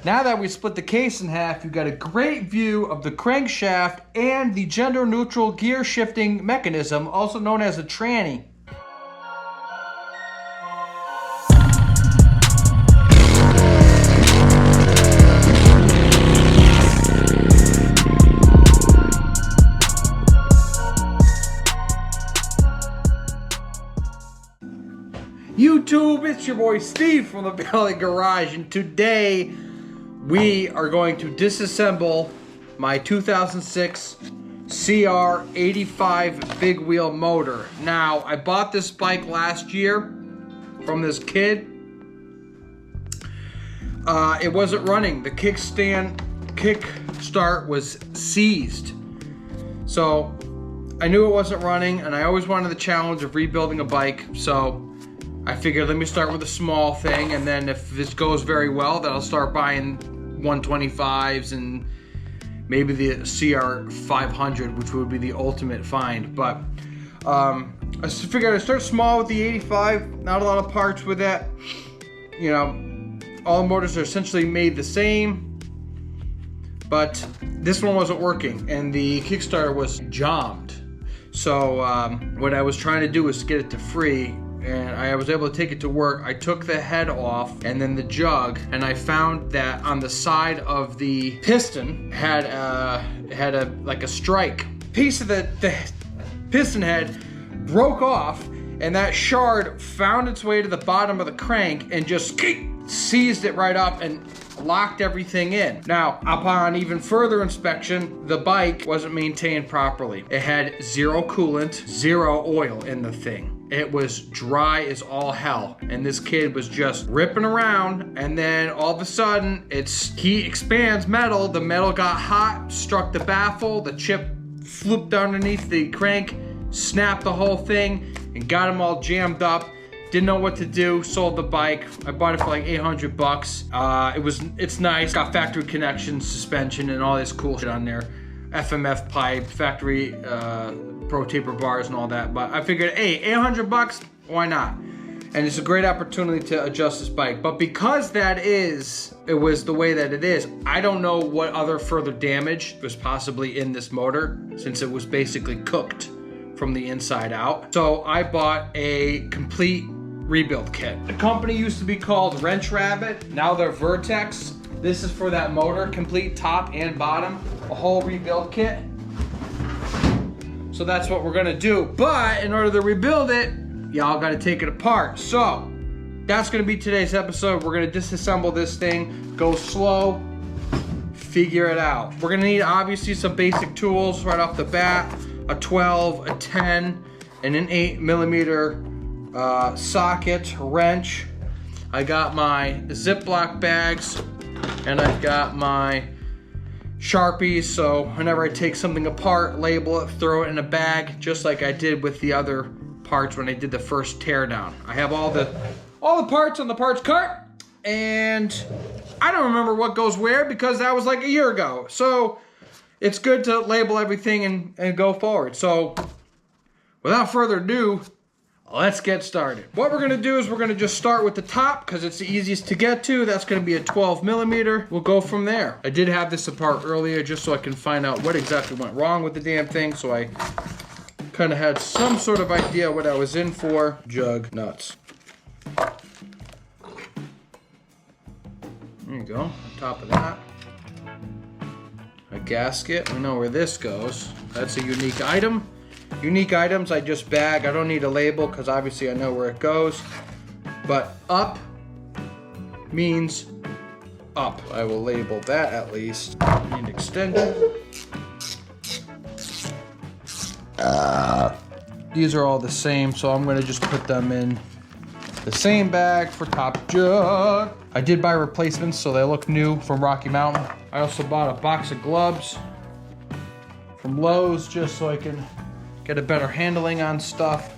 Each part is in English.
Now that we split the case in half, you've got a great view of the crankshaft and the gender-neutral gear shifting mechanism, also known as a tranny. YouTube, it's your boy Steve from the Valley Garage, and today we are going to disassemble my 2006 CR85 big wheel motor. Now, I bought this bike last year from this kid. It wasn't running. The kickstart was seized. So I knew it wasn't running, and I always wanted the challenge of rebuilding a bike. So I figured, let me start with a small thing, and then if this goes very well, then I'll start buying 125s and maybe the CR500, which would be the ultimate find. But I figured I'd start small with the 85, not a lot of parts with that. You know, all the motors are essentially made the same, but this one wasn't working, and the Kickstarter was jammed. So what I was trying to do was get it to free, and I was able to take it to work. I took the head off and then the jug, and I found that on the side of the piston had like a strike. Piece of the piston head broke off, and that shard found its way to the bottom of the crank and just seized it right up and locked everything in. Now, upon even further inspection, the bike wasn't maintained properly. It had zero coolant, zero oil in the thing. It was dry as all hell, and this kid was just ripping around, and then all of a sudden, he expands metal, the metal got hot, struck the baffle, the chip flipped underneath the crank, snapped the whole thing, and got him all jammed up. Didn't know what to do, sold the bike. I bought it for like 800 bucks. It's nice, got factory connection, suspension, and all this cool shit on there. FMF pipe, factory pro taper bars and all that. But I figured, hey, 800 bucks, why not? And it's a great opportunity to adjust this bike. But because it was the way that it is, I don't know what other further damage was possibly in this motor, since it was basically cooked from the inside out. So I bought a complete rebuild kit. The company used to be called Wrench Rabbit, now they're Vertex. This is for that motor, complete top and bottom, a whole rebuild kit. So that's what we're gonna do. But in order to rebuild it, y'all gotta take it apart. So that's gonna be today's episode. We're gonna disassemble this thing, go slow, figure it out. We're gonna need obviously some basic tools right off the bat, a 12, a 10, and an 8mm socket, wrench. I got my Ziploc bags, and I've got my Sharpies, so whenever I take something apart, label it, throw it in a bag, just like I did with the other parts when I did the first teardown. I have all the parts on the parts cart, and I don't remember what goes where because that was like a year ago. So it's good to label everything and go forward. So without further ado, let's get started. What we're gonna do is we're gonna just start with the top because it's the easiest to get to. That's gonna be a 12mm. We'll go from there. I did have this apart earlier just so I can find out what exactly went wrong with the damn thing, so I kind of had some sort of idea what I was in for. Jug nuts. There you go, on top of that. A gasket, we know where this goes. That's a unique item. Unique items I just bag. I don't need a label because obviously I know where it goes. But up means up. I will label that at least. Need extension. These are all the same, so I'm going to just put them in the same bag for top jug. I did buy replacements, so they look new from Rocky Mountain. I also bought a box of gloves from Lowe's just so I can get a better handling on stuff.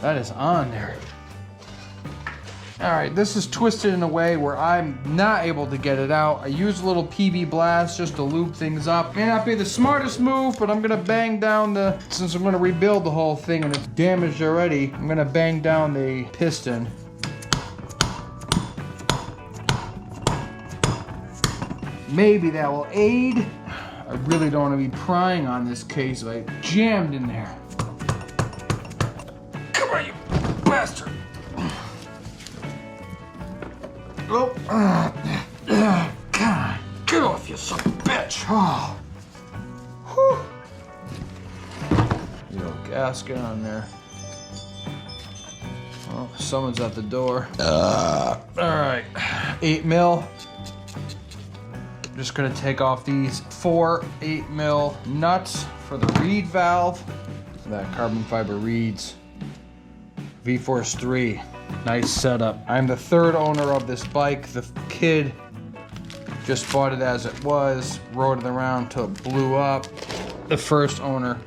That is on there. All right, this is twisted in a way where I'm not able to get it out. I use a little PB blast just to lube things up. May not be the smartest move, but I'm gonna bang down since I'm gonna rebuild the whole thing and it's damaged already, I'm gonna bang down the piston. Maybe that will aid. I really don't want to be prying on this case if I jammed in there. Come on, you bastard. Oh, God, get off, you son of a bitch. Oh. Whew. Little gasket on there. Oh, someone's at the door. All right, 8 mil. I'm just gonna take off these 4 8 mil nuts for the reed valve. That carbon fiber reeds. V-Force 3, nice setup. I'm the 3rd owner of this bike. The kid just bought it as it was, rode it around till it blew up. The 1st owner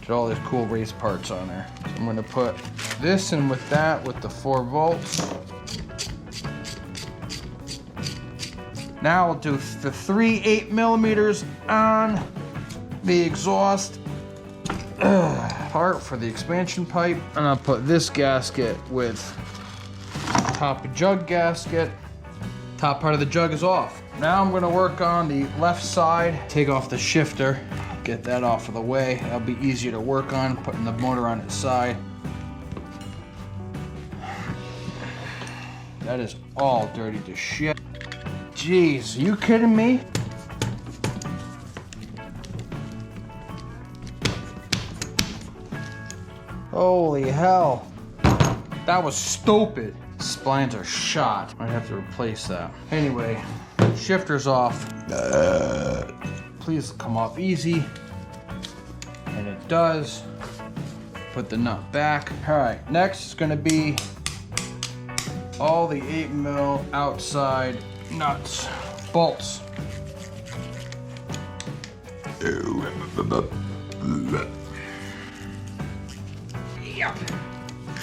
did all these cool race parts on there. So I'm gonna put this in with that with the 4 volts. Now we'll do the 3 8 millimeters on the exhaust part for the expansion pipe. And I'll put this gasket with top of jug gasket. Top part of the jug is off. Now I'm gonna work on the left side. Take off the shifter, get that off of the way. That'll be easier to work on, putting the motor on its side. That is all dirty to shit. Jeez, are you kidding me? Holy hell. That was stupid. Splines are shot. Might have to replace that. Anyway, shifter's off. Please come off easy. And it does. Put the nut back. All right, next is gonna be all the 8 mil outside nuts, bolts. Yep.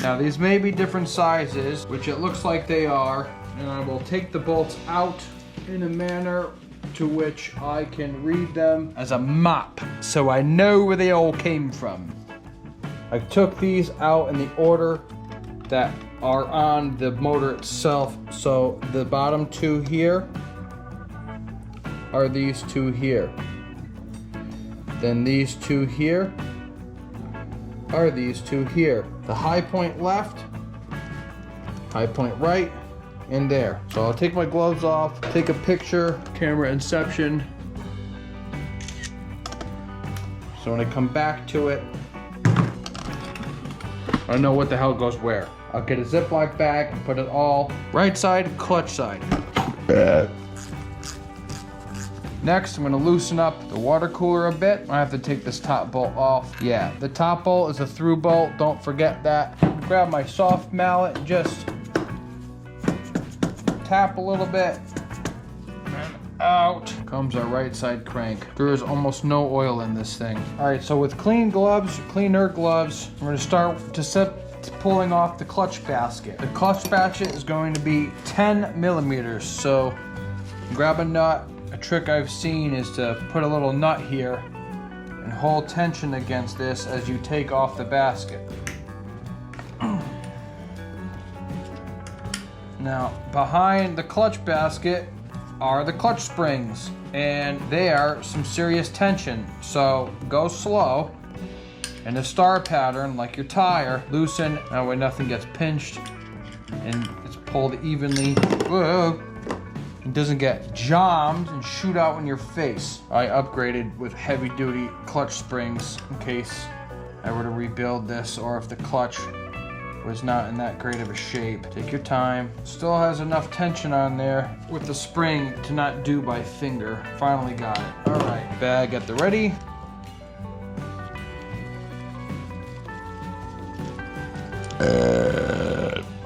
Now these may be different sizes, which it looks like they are, and I will take the bolts out in a manner to which I can read them as a map, so I know where they all came from. I took these out in the order that are on the motor itself. So the bottom 2 here are these 2 here. Then these 2 here are these 2 here. The high point left, high point right, and there. So I'll take my gloves off, take a picture, camera inception. So when I come back to it, I know what the hell goes where. I'll get a Ziploc bag and put it all right side, clutch side. Next, I'm gonna loosen up the water cooler a bit. I have to take this top bolt off. Yeah, the top bolt is a through bolt, don't forget that. Grab my soft mallet and just tap a little bit. And out comes our right side crank. There is almost no oil in this thing. All right, so with cleaner gloves, I'm gonna start to set pulling off the clutch basket. The clutch basket is going to be 10 millimeters. So grab a nut. A trick I've seen is to put a little nut here and hold tension against this as you take off the basket. Now, behind the clutch basket are the clutch springs, and they are some serious tension. So go slow. And a star pattern, like your tire, loosen, that way nothing gets pinched and it's pulled evenly. Whoa. It doesn't get jammed and shoot out in your face. I upgraded with heavy duty clutch springs in case I were to rebuild this, or if the clutch was not in that great of a shape. Take your time. Still has enough tension on there with the spring to not do by finger. Finally got it. All right, bag at the ready.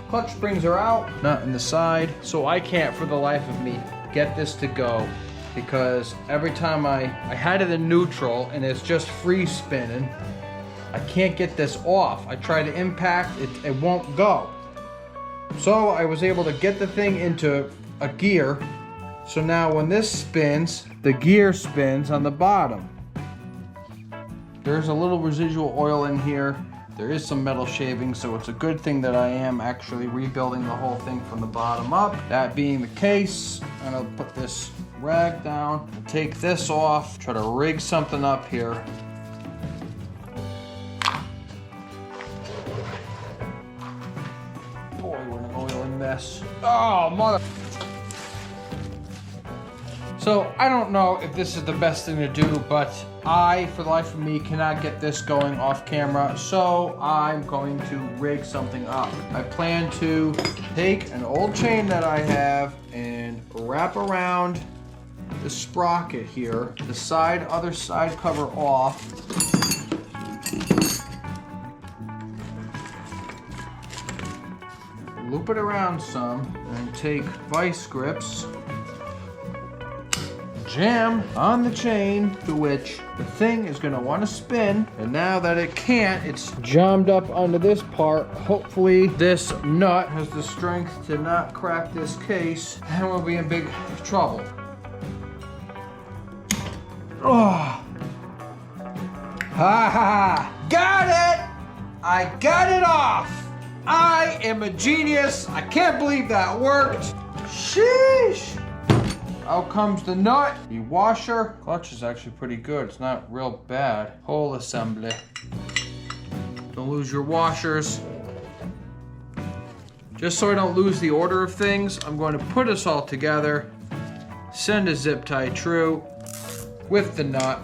Clutch springs are out, nut in the side, so I can't for the life of me get this to go, because every time I had it in neutral and it's just free spinning, I can't get this off. I try to impact, it won't go. So I was able to get the thing into a gear, so now when this spins, the gear spins on the bottom. There's a little residual oil in here. There is some metal shaving, so it's a good thing that I am actually rebuilding the whole thing from the bottom up. That being the case, I'm gonna put this rag down, take this off, try to rig something up here. Boy, we're in an oily mess. Oh, mother. So I don't know if this is the best thing to do, but I, for the life of me, cannot get this going off camera, so I'm going to rig something up. I plan to take an old chain that I have and wrap around the sprocket here, the other side cover off. Loop it around some, and take vice grips, jam on the chain, to which the thing is going to want to spin. And now that it can't, it's jammed up onto this part. Hopefully this nut has the strength to not crack this case, and we'll be in big trouble. Oh, ha ha, got it! I got it off! I am a genius. I can't believe that worked. Sheesh! Out comes the nut, the washer. Clutch is actually pretty good. It's not real bad. Whole assembly. Don't lose your washers. Just so I don't lose the order of things, I'm going to put this all together, send a zip tie true with the nut.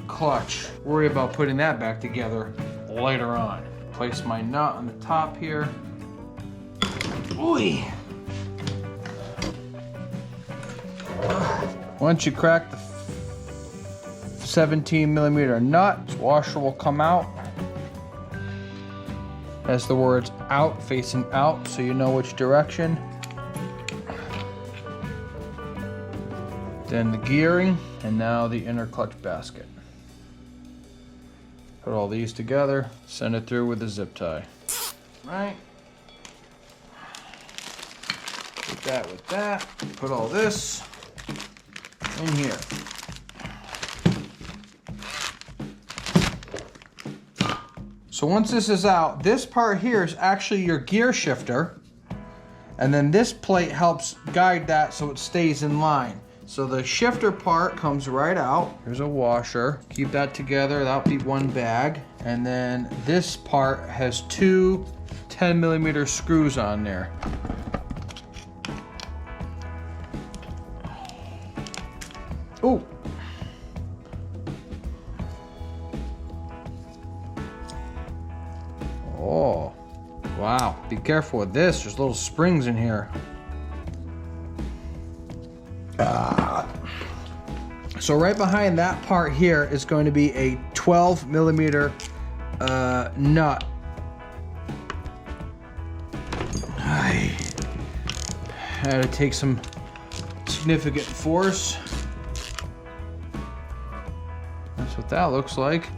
Clutch. Worry about putting that back together later on. Place my nut on the top here. Ooh. Once you crack the 17mm nut, this washer will come out. As the words out, facing out, so you know which direction. Then the gearing, and now the inner clutch basket. Put all these together, send it through with a zip tie. Right. Put that with that. Put all this in here. So once this is out, this part here is actually your gear shifter. And then this plate helps guide that so it stays in line. So the shifter part comes right out. Here's a washer. Keep that together. That'll be one bag. And then this part has two 10mm screws on there. Ooh. Oh, wow. Be careful with this. There's little springs in here. So right behind that part here is going to be a 12mm nut. I had to take some significant force. That's what that looks like.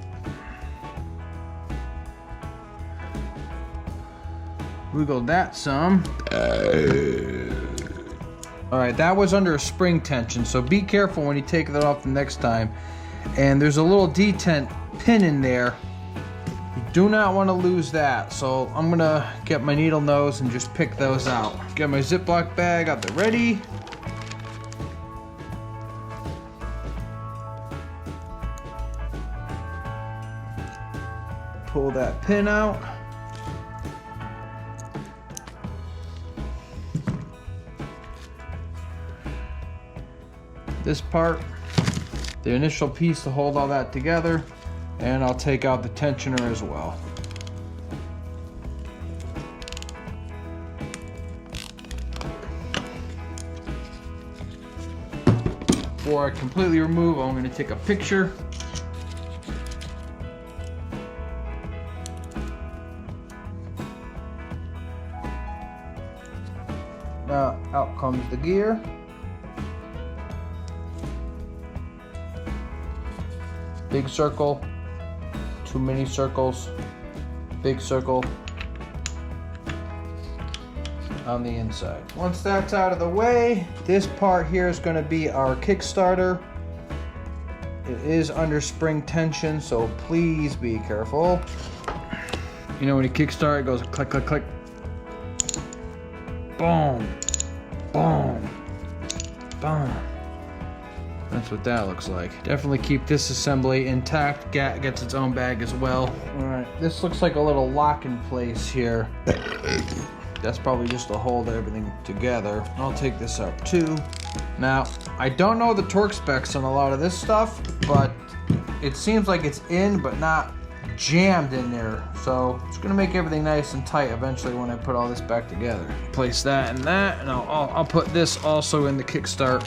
Wiggled that some. All right, that was under a spring tension, so be careful when you take that off the next time. And there's a little detent pin in there. You do not want to lose that, so I'm gonna get my needle nose and just pick those out. Get my Ziploc bag out there ready. Pull that pin out. This part, the initial piece to hold all that together, and I'll take out the tensioner as well. Before I completely remove, I'm going to take a picture. Now out comes the gear. Big circle, two mini circles, big circle on the inside. Once that's out of the way, this part here is going to be our Kickstarter. It is under spring tension, so please be careful. You know, when you kickstart, it goes click, click, click. Boom. Boom. Boom. That's what that looks like. Definitely keep this assembly intact. Gets its own bag as well. All right, this looks like a little lock in place here. That's probably just to hold everything together. I'll take this up too. Now, I don't know the torque specs on a lot of this stuff, but it seems like it's in, but not jammed in there. So it's gonna make everything nice and tight eventually when I put all this back together. Place that and that, and I'll put this also in the kickstart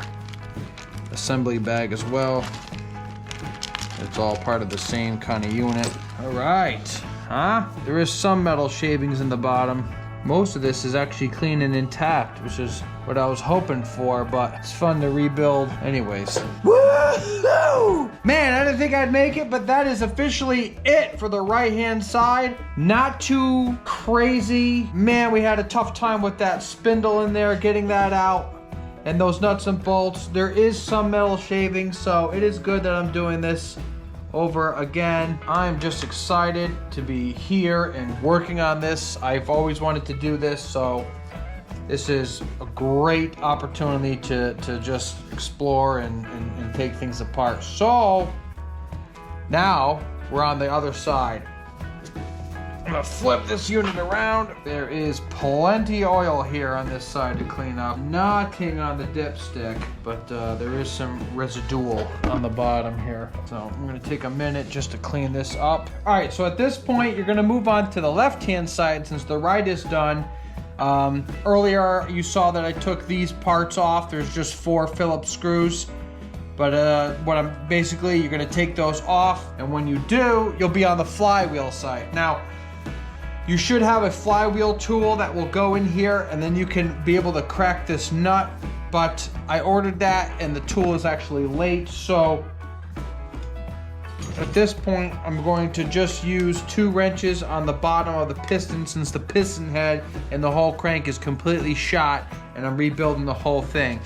assembly bag as well. It's all part of the same kind of unit. All right, there is some metal shavings in the bottom. Most of this is actually clean and intact, which is what I was hoping for, but it's fun to rebuild anyways. Woo! Man, I didn't think I'd make it, but that is officially it for the right-hand side. Not too crazy. Man, we had a tough time with that spindle in there, getting that out, and those nuts and bolts. There is some metal shavings, so it is good that I'm doing this over again. I'm just excited to be here and working on this. I've always wanted to do this, so this is a great opportunity to just explore and take things apart. So now we're on the other side. I'm gonna flip this unit around. There is plenty of oil here on this side to clean up. Nothing on the dipstick, but there is some residual on the bottom here. So I'm gonna take a minute just to clean this up. All right, so at this point, you're gonna move on to the left-hand side since the right is done. Earlier, you saw that I took these parts off. There's just 4 Phillips screws. But you're gonna take those off, and when you do, you'll be on the flywheel side. Now, you should have a flywheel tool that will go in here, and then you can be able to crack this nut, but I ordered that and the tool is actually late, so at this point, I'm going to just use 2 wrenches on the bottom of the piston since the piston head and the whole crank is completely shot, and I'm rebuilding the whole thing.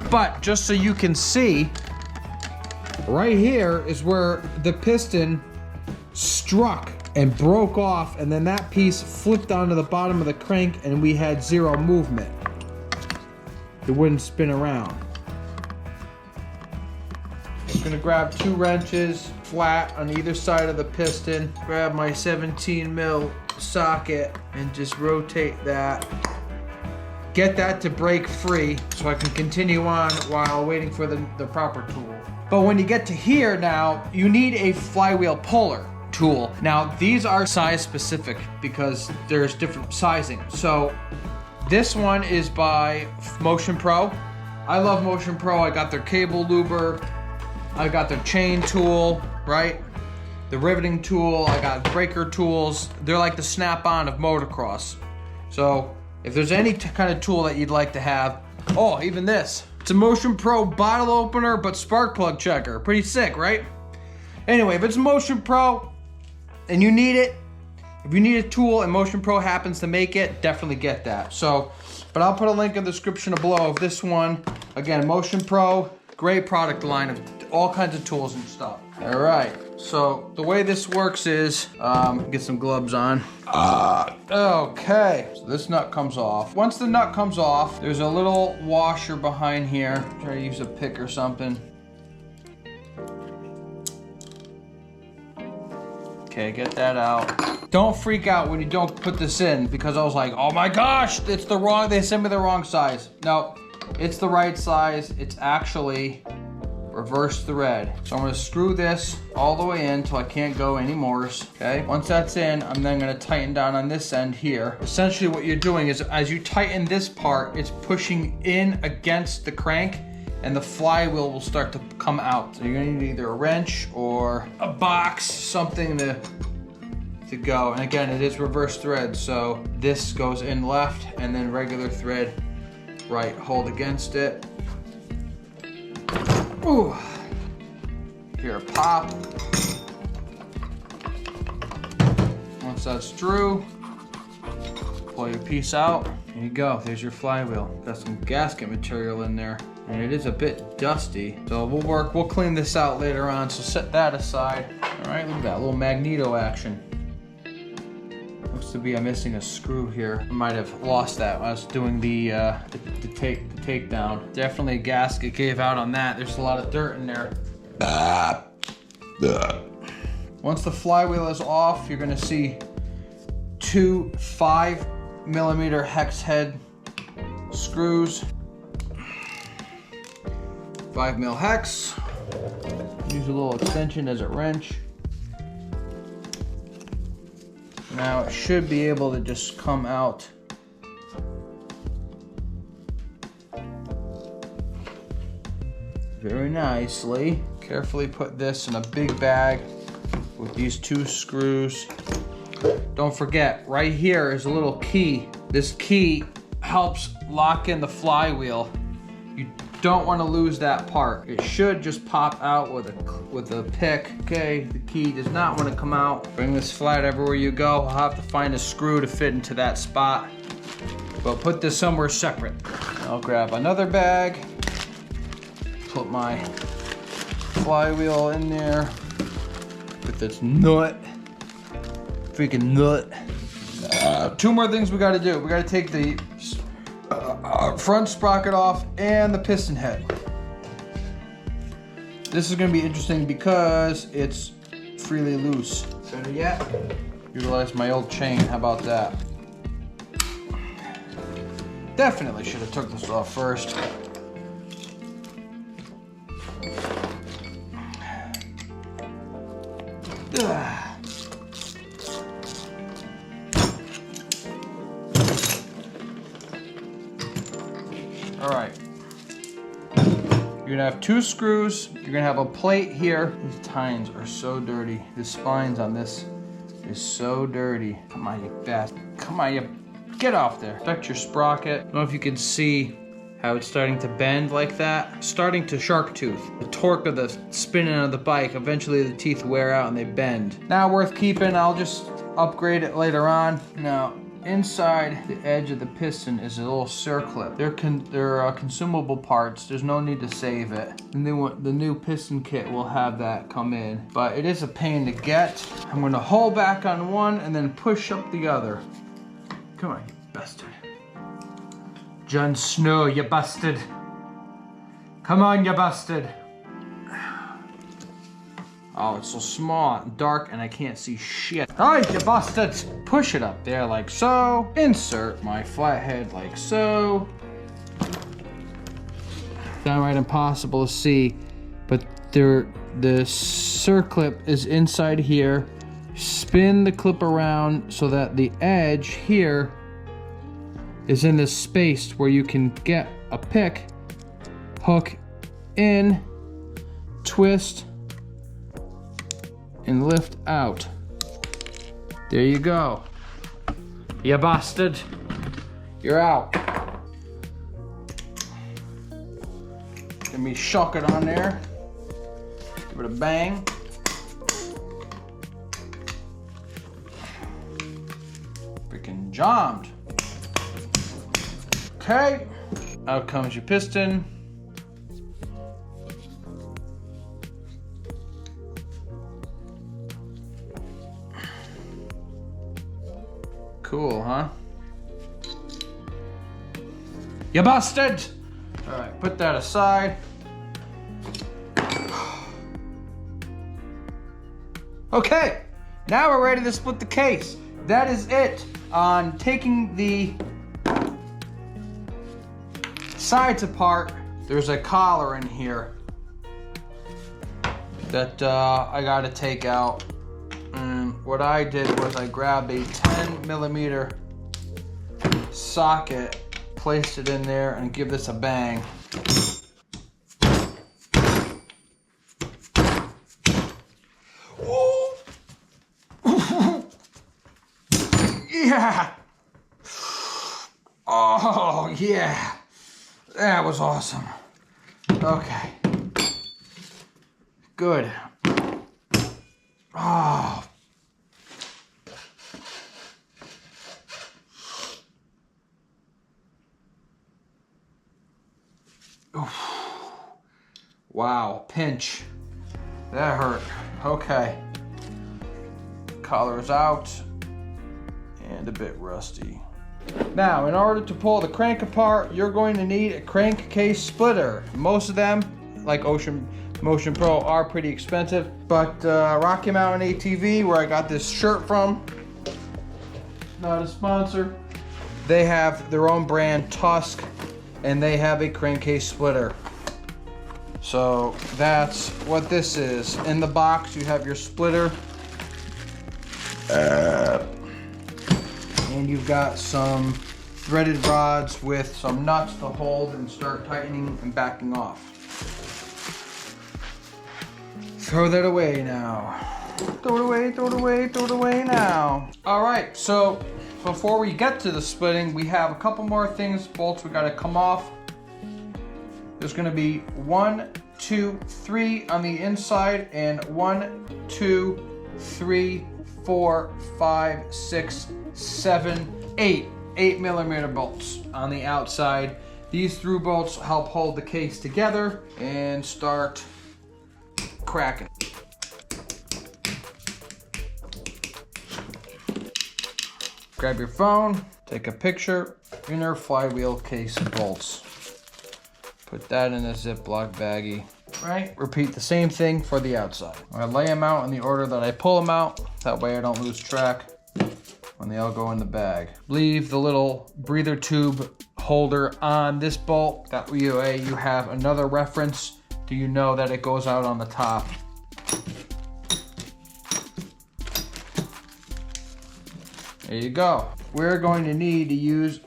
But just so you can see, right here is where the piston struck and broke off, and then that piece flipped onto the bottom of the crank and we had 0 movement. It wouldn't spin around. I'm gonna grab 2 wrenches flat on either side of the piston, grab my 17 mil socket and just rotate that. Get that to break free so I can continue on while waiting for the proper tool. But when you get to here now, you need a flywheel puller tool. Now, these are size specific because there's different sizing. So this one is by Motion Pro. I love Motion Pro. I got their cable luber. I got their chain tool, right? The riveting tool. I got breaker tools. They're like the Snap-on of motocross. So if there's any kind of tool that you'd like to have, oh, even this. It's a Motion Pro bottle opener, but spark plug checker. Pretty sick, right? Anyway, if it's Motion Pro and you need it, if you need a tool and Motion Pro happens to make it, definitely get that. So, but I'll put a link in the description below of this one. Again, Motion Pro, great product line of all kinds of tools and stuff. All right, so the way this works is, get some gloves on. Okay, so this nut comes off. Once the nut comes off, there's a little washer behind here. Try to use a pick or something. Okay, get that out. Don't freak out when you don't put this in, because I was like, oh my gosh, it's the wrong, they sent me the wrong size. No, it's the right size. It's actually reverse thread. So I'm gonna screw this all the way in until I can't go anymore, okay? Once that's in, I'm then gonna tighten down on this end here. Essentially what you're doing is as you tighten this part, it's pushing in against the crank and the flywheel will start to come out. So you're gonna need either a wrench or a box, something to go. And again, it is reverse thread, so this goes in left and then regular thread right. Hold against it. Ooh. Hear a pop. Once that's through, pull your piece out. There you go, there's your flywheel. Got some gasket material in there. And it is a bit dusty. So we'll clean this out later on, so set that aside. All right, look at that little magneto action. Looks to be I'm missing a screw here. I might have lost that when I was doing the takedown. Definitely a gasket gave out on that. There's a lot of dirt in there. Once the flywheel is off, you're gonna see two 5mm hex head screws. 5mm hex. Use a little extension as a wrench. Now it should be able to just come out. Very nicely. Carefully put this in a big bag with these two screws. Don't forget, right here is a little key. This key helps lock in the flywheel. You don't want to lose that part. It should just pop out with a pick. Okay, the key does not want to come out. Bring this flat everywhere you go. I'll have to find a screw to fit into that spot. But put this somewhere separate. I'll grab another bag. Put my flywheel in there with this nut. Freaking nut. Two more things we gotta do. We gotta take the front sprocket off and the piston head. This is gonna be interesting because it's freely loose. Better yet, utilize my old chain. How about that? Definitely should have took this off first. All right. You're gonna have two screws. You're gonna have a plate here. These tines are so dirty. The spines on this is so dirty. Come on, you bastard. Come on, you. Get off there. Protect your sprocket. I don't know if you can see how it's starting to bend like that. Starting to shark tooth. The torque of the spinning of the bike, eventually the teeth wear out and they bend. Now worth keeping, I'll just upgrade it later on. Now, inside the edge of the piston is a little circlip. They're consumable parts. There's no need to save it. The new piston kit will have that come in, but it is a pain to get. I'm gonna hold back on one and then push up the other. Come on, you bastard. Jon Snow, you bastard. Come on, you bastard. Oh, it's so small and dark and I can't see shit. Oh, you bastards! Push it up there like so. Insert my flathead like so. Downright impossible to see, but the circlip is inside here. Spin the clip around so that the edge here is in this space where you can get a pick, hook in, twist, and lift out. There you go. You bastard. You're out. Let me shock it on there. Give it a bang. Freaking jammed. Okay. Out comes your piston. Cool, huh? You bastard! All right, put that aside. Okay, now we're ready to split the case. That is it on taking the sides apart. There's a collar in here that I gotta take out. And what I did was I grabbed a 10mm socket, placed it in there, and give this a bang. Yeah! Oh, yeah! That was awesome. Okay. Good. Oh. Oof. Wow, pinch. That hurt. Okay. Collar is out. and a bit rusty. Now, in order to pull the crank apart, you're going to need a crankcase splitter. Most of them, like Motion Pro, are pretty expensive, but Rocky Mountain ATV, where I got this shirt from, not a sponsor, they have their own brand, Tusk, and they have a crankcase splitter. So that's what this is. In the box, you have your splitter. And you've got some threaded rods with some nuts to hold and start tightening and backing off. Throw that away now. Throw it away, throw it away, throw it away now. All right, so before we get to the splitting, we have a couple more things, bolts we gotta come off. There's gonna be 1, 2, 3 on the inside, and 1, 2, 3, 4, 5, 6, 7, 8 8mm bolts on the outside. These through bolts help hold the case together and start cracking. Grab your phone, take a picture, inner flywheel case bolts. Put that in a Ziploc baggie. Right? Repeat the same thing for the outside. I lay them out in the order that I pull them out. That way I don't lose track when they all go in the bag. Leave the little breather tube holder on this bolt. That way you have another reference. Do you know that it goes out on the top? There you go. We're going to need to use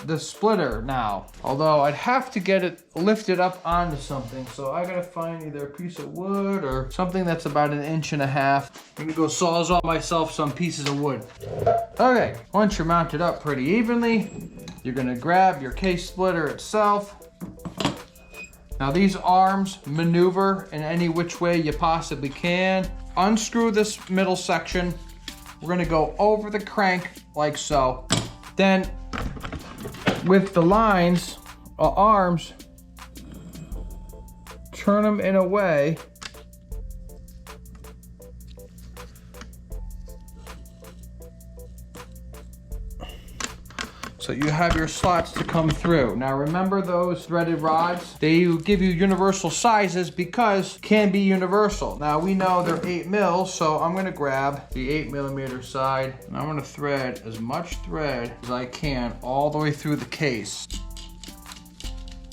the splitter now. Although I'd have to get it lifted up onto something. So I gotta find either a piece of wood or something that's about 1.5 inches. I'm gonna go sawzall myself some pieces of wood. Okay, once you're mounted up pretty evenly, you're gonna grab your case splitter itself. Now these arms maneuver in any which way you possibly can. Unscrew this middle section. We're gonna go over the crank like so. Then with the lines, arms, turn them in a way so you have your slots to come through. Now remember those threaded rods? They give you universal sizes because can be universal. Now we know they're 8 mil, so I'm gonna grab the 8mm side and I'm gonna thread as much thread as I can all the way through the case.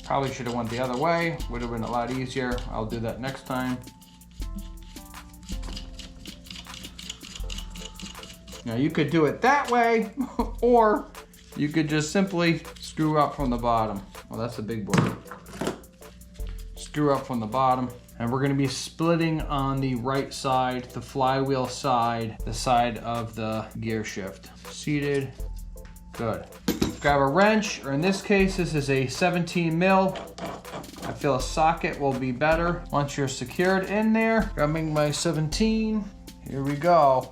Probably should have went the other way, would have been a lot easier. I'll do that next time. Now you could do it that way, or you could just simply screw up from the bottom. Well, that's a big board. Screw up from the bottom. And we're gonna be splitting on the right side, the flywheel side, the side of the gear shift. Seated, good. Grab a wrench, or in this case, this is a 17 mil. I feel a socket will be better. Once you're secured in there, grabbing my 17, here we go.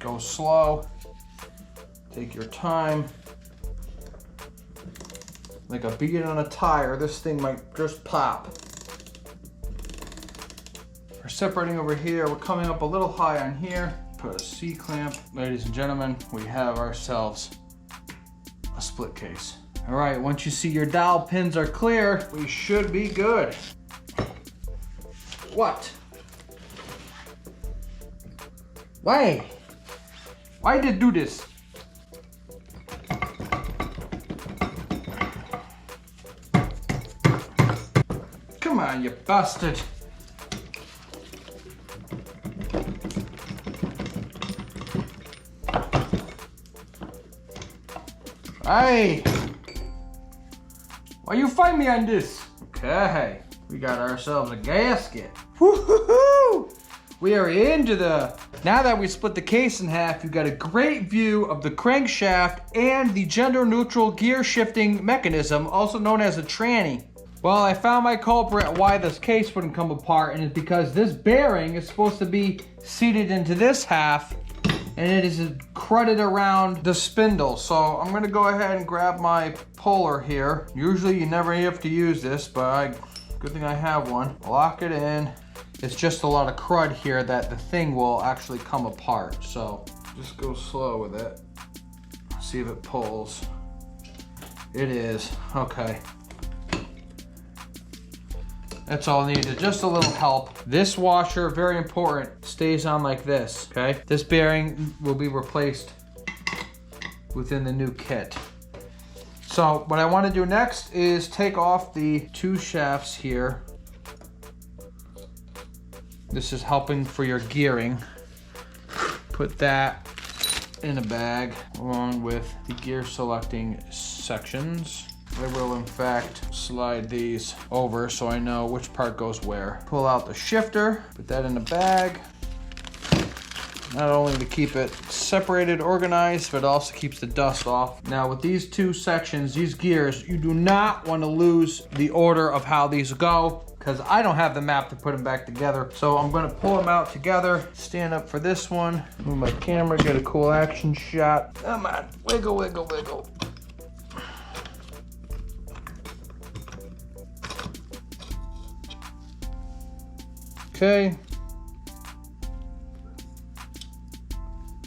Go slow, take your time. Like a bead on a tire, this thing might just pop. We're separating over here, we're coming up a little high on here. Put a C-clamp. Ladies and gentlemen, we have ourselves a split case. All right, once you see your dowel pins are clear, we should be good. What? Why? Why did do this? Come on, you bastard. Hey! Why you fight me on this? Okay, we got ourselves a gasket. Woo-hoo-hoo! We are into the... Now that we split the case in half, you got a great view of the crankshaft and the gender-neutral gear shifting mechanism, also known as a tranny. Well, I found my culprit why this case wouldn't come apart, and it's because this bearing is supposed to be seated into this half, and it is crudded around the spindle. So I'm gonna go ahead and grab my puller here. Usually you never have to use this, but good thing I have one. Lock it in. It's just a lot of crud here that the thing will actually come apart. So just go slow with it. See if it pulls. It is, okay. That's all needed, just a little help. This washer, very important, stays on like this, okay? This bearing will be replaced within the new kit. So what I want to do next is take off the 2 shafts here. This is helping for your gearing. Put that in a bag along with the gear selecting sections. I will in fact slide these over so I know which part goes where. Pull out the shifter, put that in a bag. Not only to keep it separated, organized, but it also keeps the dust off. Now with these 2 sections, these gears, you do not want to lose the order of how these go, because I don't have the map to put them back together. So I'm gonna pull them out together, stand up for this one, move my camera, get a cool action shot. Come on, wiggle, wiggle, wiggle. Okay.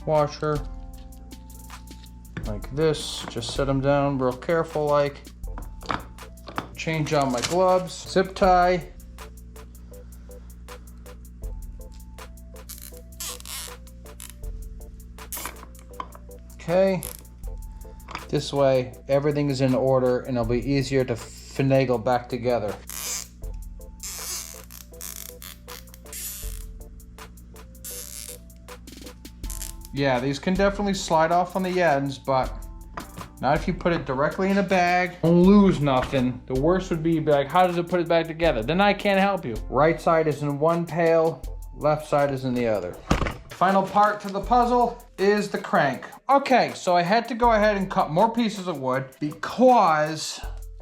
Washer. Like this. Just set them down real careful like. Change out my gloves. Zip tie. Okay. This way everything is in order and it'll be easier to finagle back together. Yeah, these can definitely slide off on the ends, but not if you put it directly in a bag. Don't lose nothing. The worst would be like, how does it put it back together? Then I can't help you. Right side is in one pail, left side is in the other. Final part to the puzzle is the crank. Okay, so I had to go ahead and cut more pieces of wood because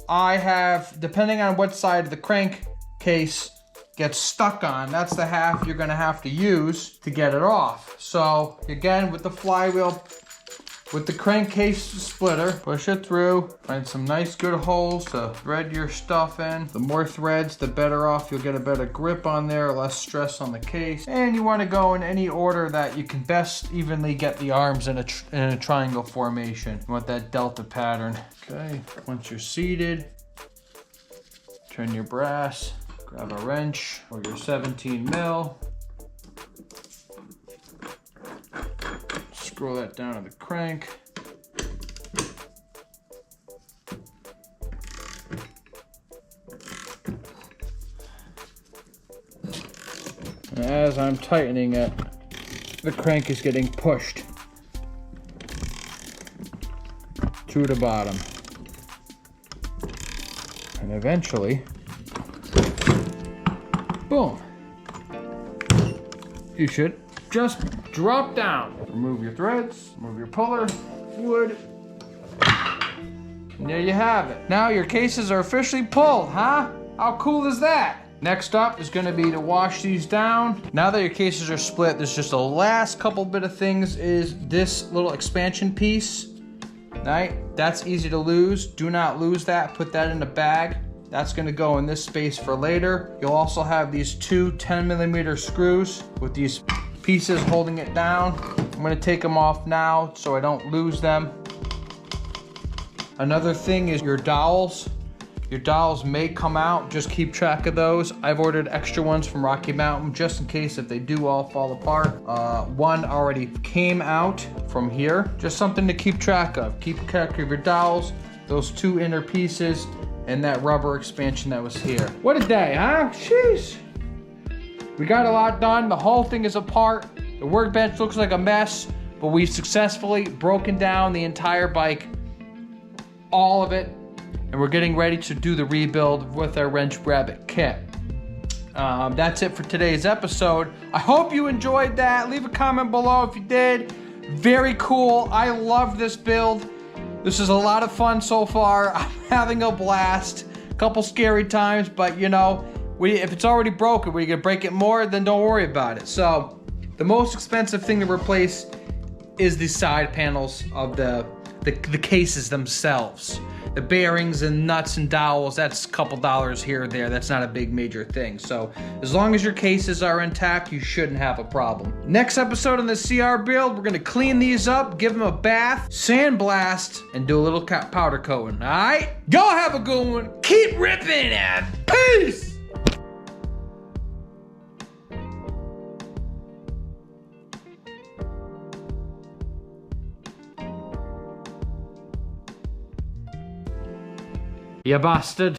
I have, depending on what side of the crank case gets stuck on, that's the half you're gonna have to use to get it off. So again, with the flywheel, with the crankcase splitter, push it through, find some nice good holes to thread your stuff in. The more threads, the better off. You'll get a better grip on there, less stress on the case. And you wanna go in any order that you can best evenly get the arms in a triangle formation. You want that delta pattern. Okay, once you're seated, turn your brass. Grab a wrench or your 17 mil. Screw that down to the crank. And as I'm tightening it, the crank is getting pushed to the bottom. And eventually, boom. You should just drop down. Remove your threads, remove your puller, wood. And there you have it. Now your cases are officially pulled, huh? How cool is that? Next up is gonna be to wash these down. Now that your cases are split, there's just a last couple bit of things is this little expansion piece. Right? That's easy to lose. Do not lose that. Put that in a bag. That's gonna go in this space for later. You'll also have these 2 10mm screws with these pieces holding it down. I'm gonna take them off now so I don't lose them. Another thing is your dowels. Your dowels may come out, just keep track of those. I've ordered extra ones from Rocky Mountain just in case if they do all fall apart. One already came out from here. Just something to keep track of. Keep track of your dowels, those 2 inner pieces, and that rubber expansion that was here. What a day, huh? Sheesh. We got a lot done. The whole thing is apart. The workbench looks like a mess, but we've successfully broken down the entire bike, all of it, and we're getting ready to do the rebuild with our Wrench Rabbit kit. That's it for today's episode. I hope you enjoyed that. Leave a comment below if you did. Very cool. I love this build. This is a lot of fun so far. I'm having a blast. A couple scary times, but you know, if it's already broken, we're gonna break it more, then don't worry about it. So, the most expensive thing to replace is the side panels of the cases themselves. The bearings and nuts and dowels, that's a couple dollars here or there. That's not a big major thing. So as long as your cases are intact, you shouldn't have a problem. Next episode on the CR build, we're gonna clean these up, give them a bath, sandblast, and do a little powder coating. All right? Y'all have a good one. Keep ripping and peace! You bastard.